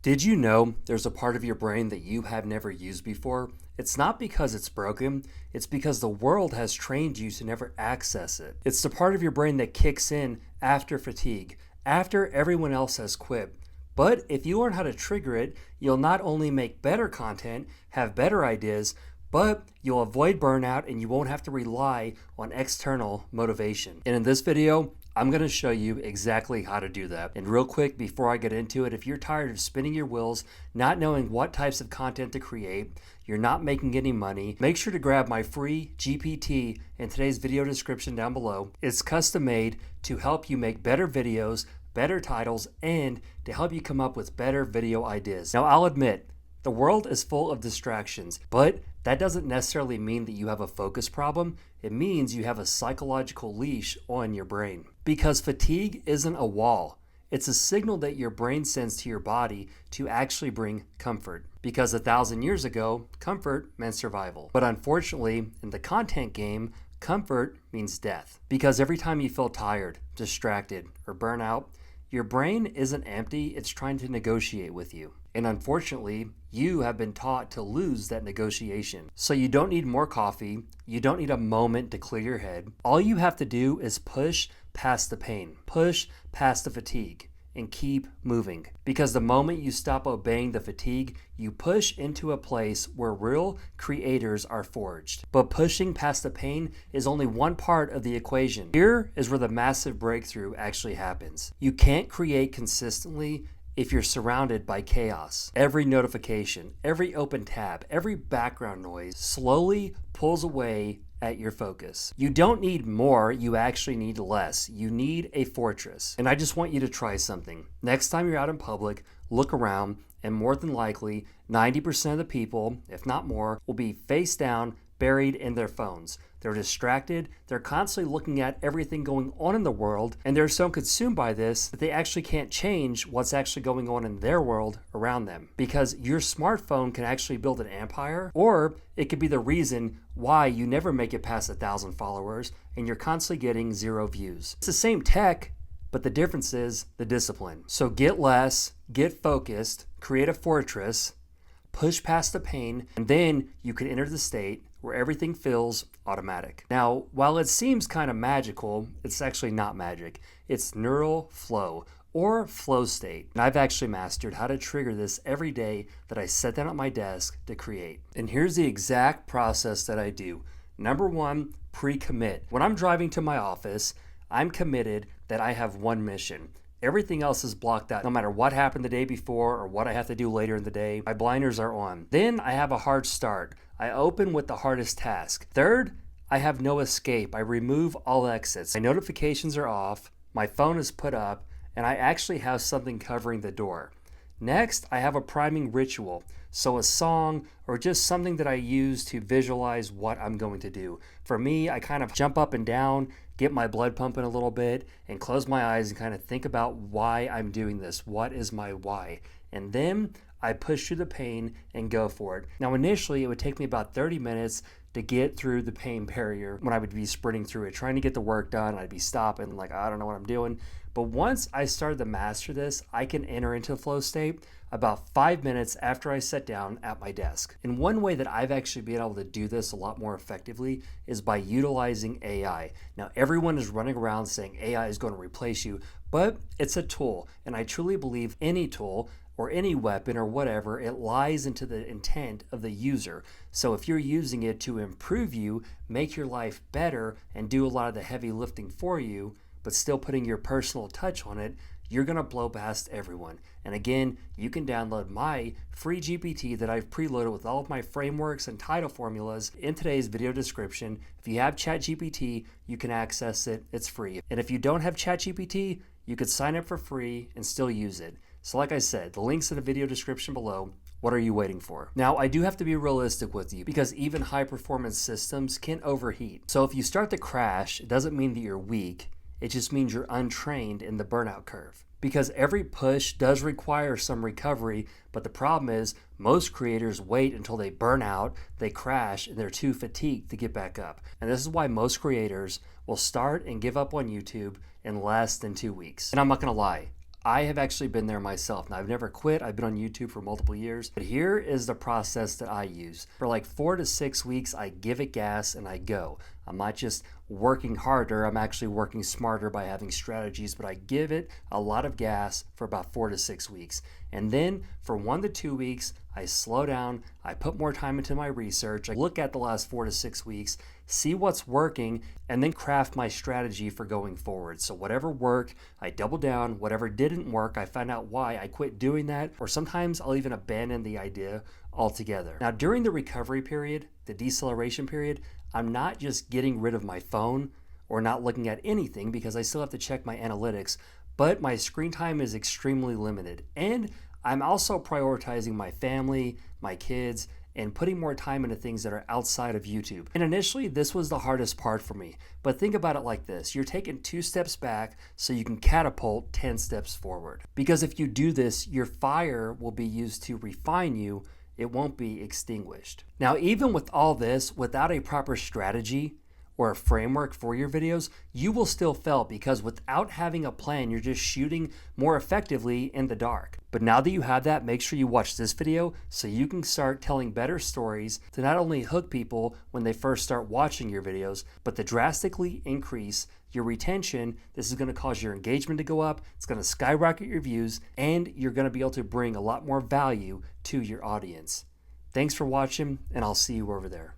Did you know there's a part of your brain that you have never used before? It's not because it's broken, it's because the world has trained you to never access it. It's the part of your brain that kicks in after fatigue, after everyone else has quit. But if you learn how to trigger it, you'll not only make better content, have better ideas, but you'll avoid burnout and you won't have to rely on external motivation. And in this video, I'm going to show you exactly how to do that. And real quick, before I get into it, if you're tired of spinning your wheels, not knowing what types of content to create, you're not making any money, make sure to grab my free GPT in today's video description down below. It's custom made to help you make better videos, better titles, and to help you come up with better video ideas. Now, I'll admit, the world is full of distractions, but that doesn't necessarily mean that you have a focus problem. It means you have a psychological leash on your brain. Because fatigue isn't a wall. It's a signal that your brain sends to your body to actually bring comfort. Because 1,000 years ago, comfort meant survival. But unfortunately, in the content game, comfort means death. Because every time you feel tired, distracted, or burn out, your brain isn't empty, it's trying to negotiate with you. And unfortunately, you have been taught to lose that negotiation. So you don't need more coffee, you don't need a moment to clear your head. All you have to do is push past the pain, push past the fatigue, and keep moving. Because the moment you stop obeying the fatigue, you push into a place where real creators are forged. But pushing past the pain is only one part of the equation. Here is where the massive breakthrough actually happens. You can't create consistently if you're surrounded by chaos. Every notification, every open tab, every background noise slowly pulls away at your focus. You don't need more, you actually need less. You need a fortress. And I just want you to try something. Next time you're out in public, look around, and more than likely, 90% of the people, if not more, will be face down, buried in their phones. They're distracted, they're constantly looking at everything going on in the world, and they're so consumed by this that they actually can't change what's actually going on in their world around them. Because your smartphone can actually build an empire, or it could be the reason why you never make it past 1,000 followers and you're constantly getting 0 views. It's the same tech, but the difference is the discipline. So get less, get focused, create a fortress, push past the pain, and then you can enter the state where everything feels automatic. Now, while it seems kind of magical, it's actually not magic. It's neural flow or flow state. And I've actually mastered how to trigger this every day that I sit down at my desk to create. And here's the exact process that I do. Number 1, pre-commit. When I'm driving to my office, I'm committed that I have one mission. Everything else is blocked out. No matter what happened the day before or what I have to do later in the day, my blinders are on. Then I have a hard start. I open with the hardest task. Third, I have no escape. I remove all exits. My notifications are off, my phone is put up, and I actually have something covering the door. Next, I have a priming ritual. So a song or just something that I use to visualize what I'm going to do. For me, I kind of jump up and down, get my blood pumping a little bit, and close my eyes and kind of think about why I'm doing this. What is my why? And then I push through the pain and go for it. Now, initially, it would take me about 30 minutes to get through the pain barrier when I would be sprinting through it, trying to get the work done. I'd be stopping, like, I don't know what I'm doing. But once I started to master this, I can enter into the flow state about 5 minutes after I sit down at my desk. And one way that I've actually been able to do this a lot more effectively is by utilizing AI. Now, everyone is running around saying AI is going to replace you, but it's a tool. And I truly believe any tool or any weapon or whatever, it lies into the intent of the user. So if you're using it to improve you, make your life better, and do a lot of the heavy lifting for you, but still putting your personal touch on it, you're gonna blow past everyone. And again, you can download my free GPT that I've preloaded with all of my frameworks and title formulas in today's video description. If you have ChatGPT, you can access it, it's free. And if you don't have ChatGPT, you could sign up for free and still use it. So like I said, the link's in the video description below. What are you waiting for? Now, I do have to be realistic with you because even high performance systems can overheat. So if you start to crash, it doesn't mean that you're weak. It just means you're untrained in the burnout curve. Because every push does require some recovery, but the problem is most creators wait until they burn out, they crash, and they're too fatigued to get back up. And this is why most creators will start and give up on YouTube in less than 2 weeks. And I'm not gonna lie, I have actually been there myself. Now, I've never quit. I've been on YouTube for multiple years, but here is the process that I use. For like 4 to 6 weeks, I give it gas and I go. I'm not just working harder, I'm actually working smarter by having strategies, but I give it a lot of gas for about 4 to 6 weeks. And then for 1 to 2 weeks, I slow down, I put more time into my research, I look at the last 4 to 6 weeks, see what's working, and then craft my strategy for going forward. So whatever worked, I double down. Whatever didn't work, I find out why, I quit doing that, or sometimes I'll even abandon the idea altogether. Now, during the recovery period, the deceleration period, I'm not just getting rid of my phone or not looking at anything because I still have to check my analytics, but my screen time is extremely limited. And I'm also prioritizing my family, my kids, and putting more time into things that are outside of YouTube. And initially, this was the hardest part for me. But think about it like this. You're taking 2 steps back so you can catapult 10 steps forward. Because if you do this, your fire will be used to refine you. It won't be extinguished. Now, even with all this, without a proper strategy or a framework for your videos, you will still fail because without having a plan, you're just shooting more effectively in the dark. But now that you have that, make sure you watch this video so you can start telling better stories to not only hook people when they first start watching your videos, but to drastically increase your retention. This is going to cause your engagement to go up, it's going to skyrocket your views, and you're going to be able to bring a lot more value to your audience. Thanks for watching, and I'll see you over there.